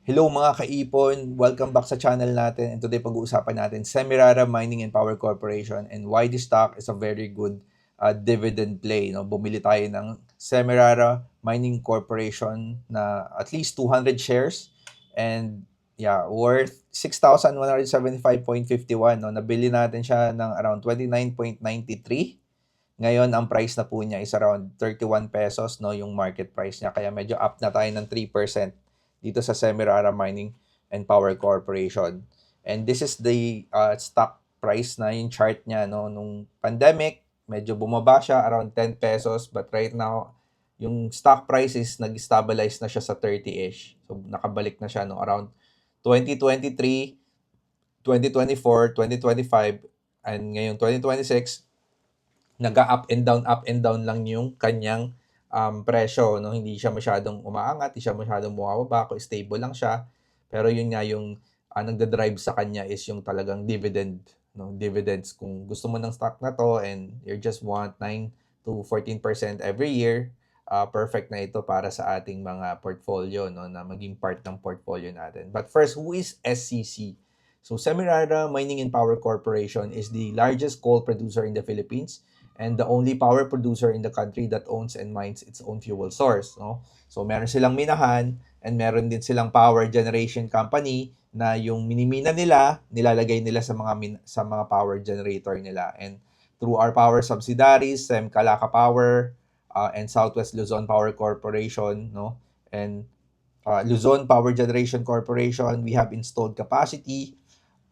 Hello mga kaipon, welcome back sa channel natin and today pag-uusapan natin Semirara Mining and Power Corporation and why this stock is a very good dividend play. No? Bumili tayo ng Semirara Mining Corporation na at least 200 shares and yeah, worth 6,175.51. No? Nabili natin siya ng around 29.93. Ngayon, ang price na po niya is around 31 pesos, no, yung market price niya. Kaya medyo up na tayo ng 3% dito sa Semirara Mining and Power Corporation. And this is the stock price na yung chart niya, no, nung pandemic, medyo bumaba siya around 10 pesos, but right now yung stock price is nag-stabilize na siya sa 30-ish. So nakabalik na siya no around 2023, 2024, 2025 and ngayon 2026 up and down lang yung kanyang presyo, no? Hindi siya masyadong umaangat, hindi siya masyadong bumababa, stable lang siya. Pero yun nga yung nagda-drive sa kanya is yung talagang dividend, no? Dividends. Kung gusto mo ng stock na to and you just want 9 to 14% every year, perfect na ito para sa ating mga portfolio, no, na maging part ng portfolio natin. But first, who is SCC? So Semirara Mining and Power Corporation is the largest coal producer in the Philippines and the only power producer in the country that owns and mines its own fuel source, no? So meron silang minahan and meron din silang power generation company na yung minimina nila, nilalagay nila sa mga power generator nila. And through our power subsidiaries, SEM Calaca Power and Southwest Luzon Power Corporation, no? And Luzon Power Generation Corporation, we have installed capacity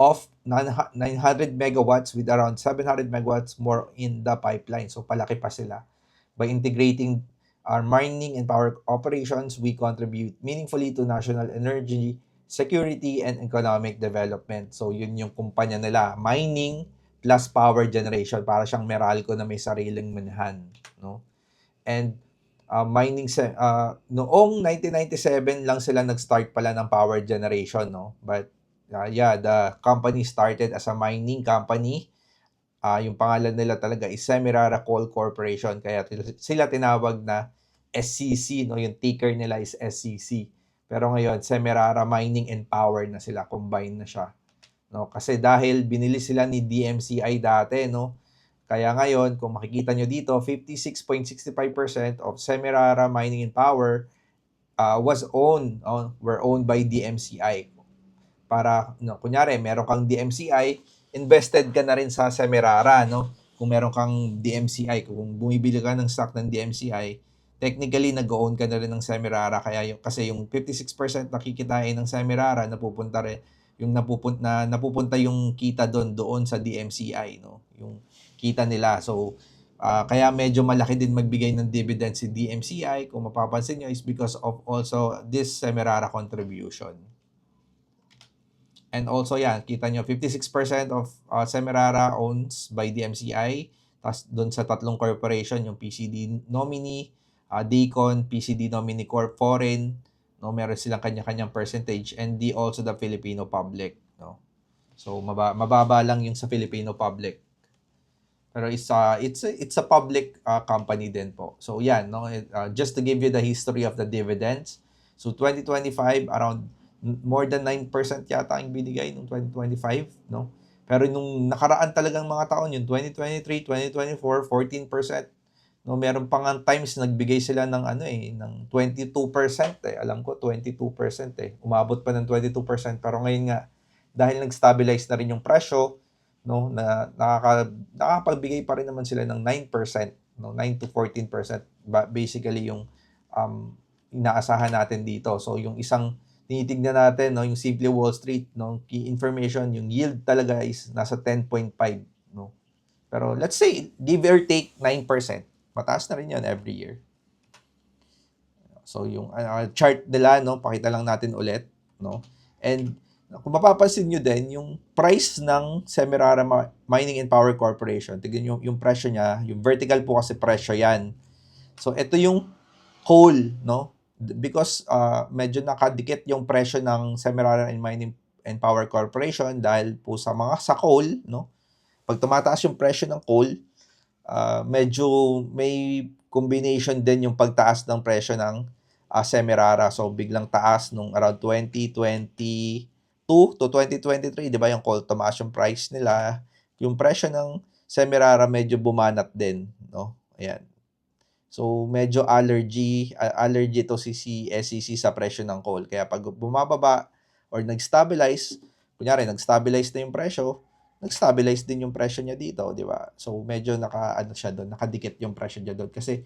of 900 megawatts with around 700 megawatts more in the pipeline. So palaki pa sila. By integrating our mining and power operations, we contribute meaningfully to national energy, security, and economic development. So yun yung kumpanya nila, mining plus power generation. Para siyang Meralco na may sariling minahan. No? And noong 1997 lang sila nag-start pala ng power generation, no? But yeah, the company started as a mining company. Yung pangalan nila talaga is Semirara Coal Corporation, kaya sila tinawag na SCC, no? Yung ticker nila is SCC. Pero ngayon, Semirara Mining and Power na sila, combine na siya. No? Kasi dahil binili sila ni DMCI dati, no? Kaya ngayon, kung makikita nyo dito, 56.65% of Semirara Mining and Power were owned by DMCI. Para, no, kunyari, meron kang DMCI, invested ka na rin sa Semirara, no? Kung meron kang DMCI, kung bumibili ka ng stock ng DMCI, technically nag-own ka na rin ng Semirara, kaya kasi yung 56% na kikitain ng Semirara napupunta rin yung napupunta yung kita doon sa DMCI, no? Yung kita nila. So kaya medyo malaki din magbigay ng dividend si DMCI, kung mapapansin nyo, is because of also this Semirara contribution. And also yan, kita nyo, 56% of Semirara owns by DMCI. Tapos doon sa tatlong corporation, yung PCD nominee, DCON, PCD nominee corp foreign, no, meron silang kanya-kanyang percentage, and also the Filipino public, no. So mababa lang yung sa Filipino public. Pero it's a public company din po. So yan, no, just to give you the history of the dividends. So 2025 around more than 9% yata ang binigay nung 2025, no. Pero nung nakaraan talagang mga taon, yung 2023, 2024, 14%. No, meron pa nga times nagbigay sila ng ng 22% eh. Alam ko 22% eh. Umabot pa ng 22%, pero ngayon nga dahil nag-stabilize na rin yung presyo, no, na nakakapagbigay pa rin naman sila ng 9%, no, 9 to 14%. Basically yung inaasahan natin dito. So yung isang tinitignan natin, no, yung Simple Wall Street, no, key information, yung yield talaga is nasa 10.5, no. Pero let's say give or take 9%. Mataas na rin 'yan every year. So yung chart nila, no, pakita lang natin ulit, no. And kung mapapansin nyo din, yung price ng Semirara Mining and Power Corporation, tignan nyo yung presyo niya, yung vertical po kasi presyo yan. So ito yung coal, no? Because medyo nakadikit yung presyo ng Semirara Mining and Power Corporation dahil po sa coal, no? Pag tumataas yung presyo ng coal, medyo may combination din yung pagtaas ng presyo ng Semirara. So biglang taas nung around 2022 to 2023, 'di ba, yung call tumaas yung price nila. Yung presyo ng Semirara medyo bumanat din, no? Ayan. So medyo allergy to si SEC sa presyo ng coal. Kaya pag bumababa or nag-stabilize, kunyari nag-stabilize na yung presyo, nag-stabilize din yung presyo niya dito, di ba? So medyo naka-ano siya doon, nakadikit yung presyo niya doon kasi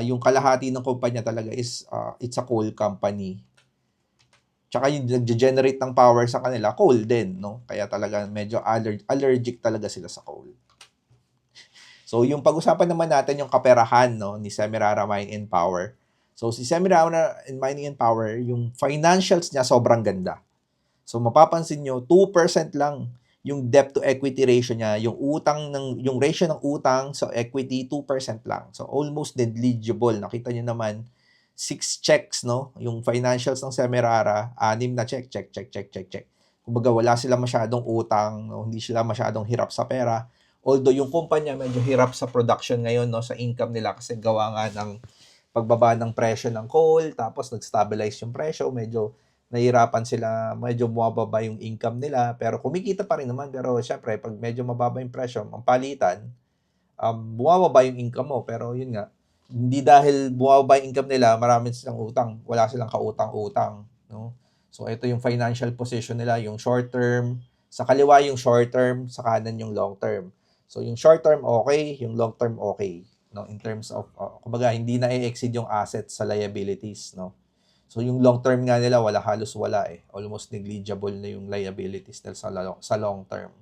yung kalahati ng kumpanya talaga is it's a coal company. Tsaka yung nag-generate ng power sa kanila, coal din, no? Kaya talaga medyo allergic talaga sila sa coal. So, yung pag-usapan naman natin yung kaperahan, no, ni Semirara Mining and Power. So, si Semirara Mining and Power, yung financials niya sobrang ganda. So, mapapansin nyo, 2% lang yung debt to equity ratio niya, yung ratio ng utang sa equity 2% lang. So, almost negligible. Nakita niyo naman 6 checks, no? Yung financials ng Semirara, 6 na check. Kumbaga, wala sila masyadong utang, no? Hindi sila masyadong hirap sa pera. Although yung kumpanya medyo hirap sa production ngayon, no, sa income nila kasi gawa nga ng pagbaba ng presyo ng coal, tapos nag-stabilize yung presyo, medyo nahihirapan sila, medyo bumababa yung income nila, pero kumikita pa rin naman. Pero syempre, pag medyo mababa yung presyo, ang palitan, bumababa yung income mo. Pero yun nga, hindi dahil bumababa yung income nila, marami silang utang, wala silang kautang-utang, no? So ito yung financial position nila, yung short term, sa kaliwa yung short term, sa kanan yung long term. So yung short term okay, yung long term okay, no, in terms of kumbaga hindi na i-exceed yung assets sa liabilities, no. So yung long term nga nila halos wala eh. Almost negligible na yung liabilities nila sa long term.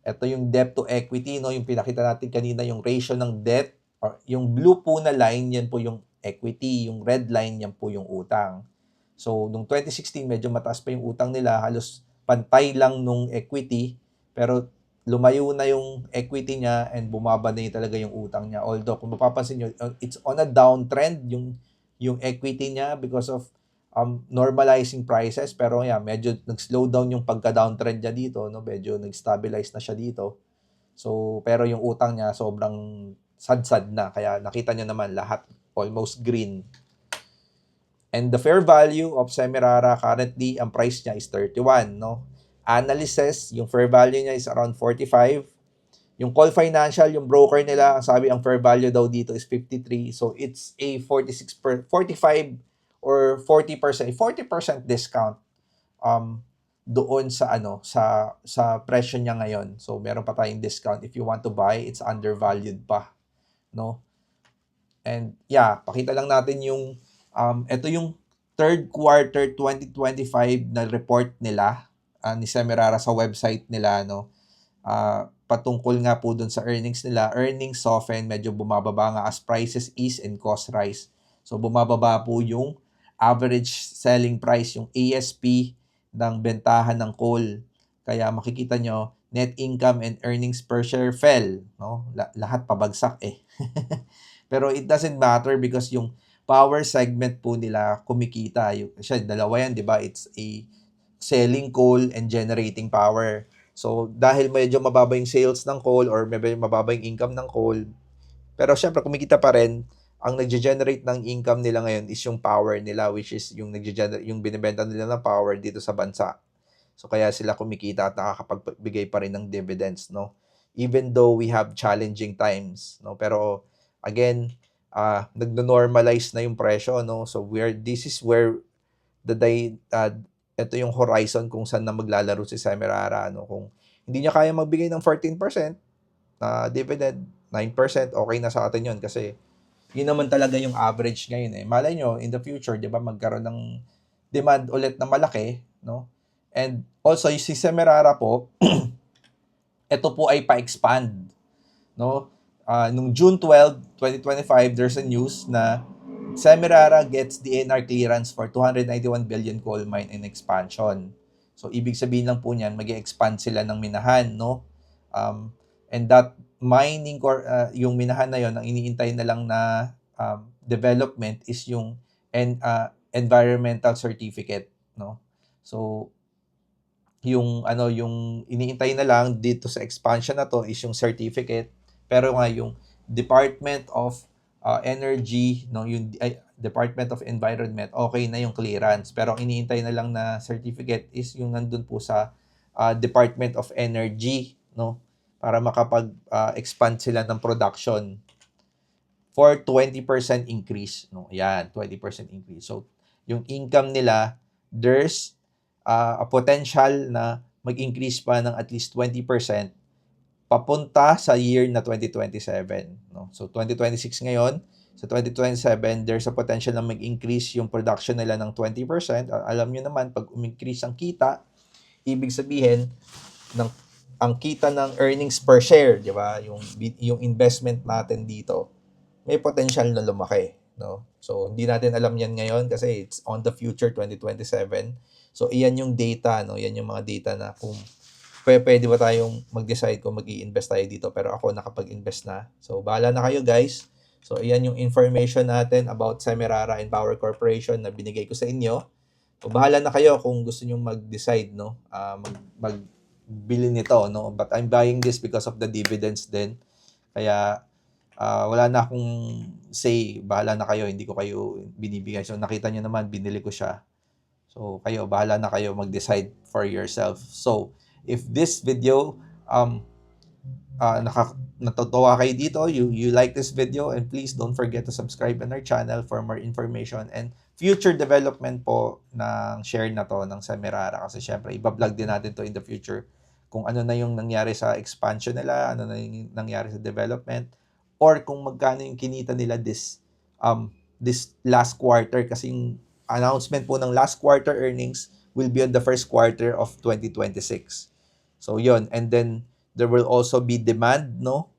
Ito yung debt to equity, no, yung pinakita natin kanina, yung ratio ng debt, or yung blue po na line, yan po yung equity, yung red line, yan po yung utang. So, nung 2016, medyo mataas pa yung utang nila, halos pantay lang nung equity, pero lumayo na yung equity niya and bumaba na talaga yung utang niya. Although, kung mapapansin nyo, it's on a downtrend, yung equity niya because of normalizing prices, pero yeah, medyo nag-slow down yung pagka-downtrend niya dito, no? Medyo nag-stabilize na siya dito. So, pero yung utang niya sobrang sad-sad na, kaya nakita niyo naman lahat almost green. And the fair value of Semirara currently, ang price niya is 31, no? Analysis, yung fair value niya is around 45. Yung Call Financial, yung broker nila, ang sabi ang fair value daw dito is 53. So it's a 45 or 40%, 40% discount doon sa sa presyo niya ngayon. So meron pa tayong discount. If you want to buy, it's undervalued pa, no? And yeah, pakita lang natin yung ito yung third quarter 2025 na report nila ni Semirara sa website nila, no. Patungkol nga po dun sa earnings nila. Earnings soften, medyo bumababa nga as prices ease and cost rise. So bumababa po yung average selling price, yung ASP ng bentahan ng coal. Kaya makikita nyo, net income and earnings per share fell, no? Lahat pabagsak eh. Pero it doesn't matter because yung power segment po nila kumikita. Siya, dalawa yan, di ba? It's a selling coal and generating power. So, dahil medyo mababa yung sales ng coal or medyo mababa yung income ng coal, pero syempre kumikita pa rin, ang nagge-generate ng income nila ngayon is yung power nila, which is yung yung binebenta nila ng power dito sa bansa. So, kaya sila kumikita at nakakapagbigay pa rin ng dividends, no? Even though we have challenging times, no? Pero, again, nagno-normalize na yung presyo, no? So, this is where ito yung horizon kung saan na maglalaro si Semirara, no? Kung hindi niya kaya magbigay ng 14% na dividend, 9%, okay na sa atin yun kasi yun naman talaga yung average ngayon eh. Malay nyo, in the future, di ba, magkaroon ng demand ulit na malaki, no? And also, si Semirara po, ito po ay pa-expand, no? Nung June 12, 2025, there's a news na Semirara gets DNR clearance for 291 billion coal mine in expansion. So, ibig sabihin lang po niyan, mag-expand sila ng minahan, no? And that mining, yung minahan na yon, ang iniintay na lang na development is yung environmental certificate, no? So, yung iniintay na lang dito sa expansion na to is yung certificate, pero nga yung Department of Energy, no, Department of Environment, okay na yung clearance. Pero ang iniintay na lang na certificate is yung nandun po sa Department of Energy, no? Para makapag-expand sila ng production for 20% increase, no? Ayan, 20% increase. So, yung income nila, there's a potential na mag-increase pa ng at least 20% papunta sa year na 2027, no? So 2026 ngayon, sa 2027 there's a potential na mag-increase yung production nila ng 20%. Alam niyo naman pag umikrease ang kita, ibig sabihin ng ang kita ng earnings per share, di ba? Yung investment natin dito may potential na lumaki, no? So hindi natin alam yan ngayon kasi it's on the future 2027. So iyan yung data, no? Yan yung mga data na kung pwede ba tayong mag-decide kung mag-i-invest tayo dito, pero ako nakapag-invest na. So bahala na kayo guys. So iyan yung information natin about Semirara and Power Corporation na binigay ko sa inyo. So bahala na kayo kung gusto niyo mag-decide, no? Magbili nito, no? But I'm buying this because of the dividends din. Kaya wala na akong say, bahala na kayo, hindi ko kayo binibigay. So nakita niyo naman, binili ko siya. So kayo, bahala na kayo mag-decide for yourself. So if this video natutuwa kayo dito, you like this video, and please don't forget to subscribe on our channel for more information and future development po ng share na to ng Semirara, kasi syempre iba-vlog din natin to in the future kung ano na yung nangyari sa expansion nila, ano na yung nangyari sa development, or kung magkano yung kinita nila this last quarter, kasi yung announcement po ng last quarter earnings will be on the first quarter of 2026. So yun, and then there will also be demand, no?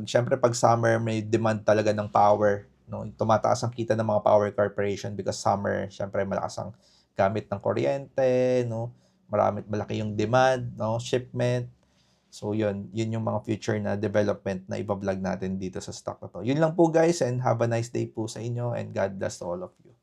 Syempre pag summer may demand talaga ng power, no? Tumataas ang kita ng mga power corporation because summer, syempre malakas ang gamit ng kuryente, no? Malaki yung demand, no? Shipment. So yun yung mga future na development na iba-vlog natin dito sa stock na to. Yun lang po guys, and have a nice day po sa inyo, and God bless to all of you.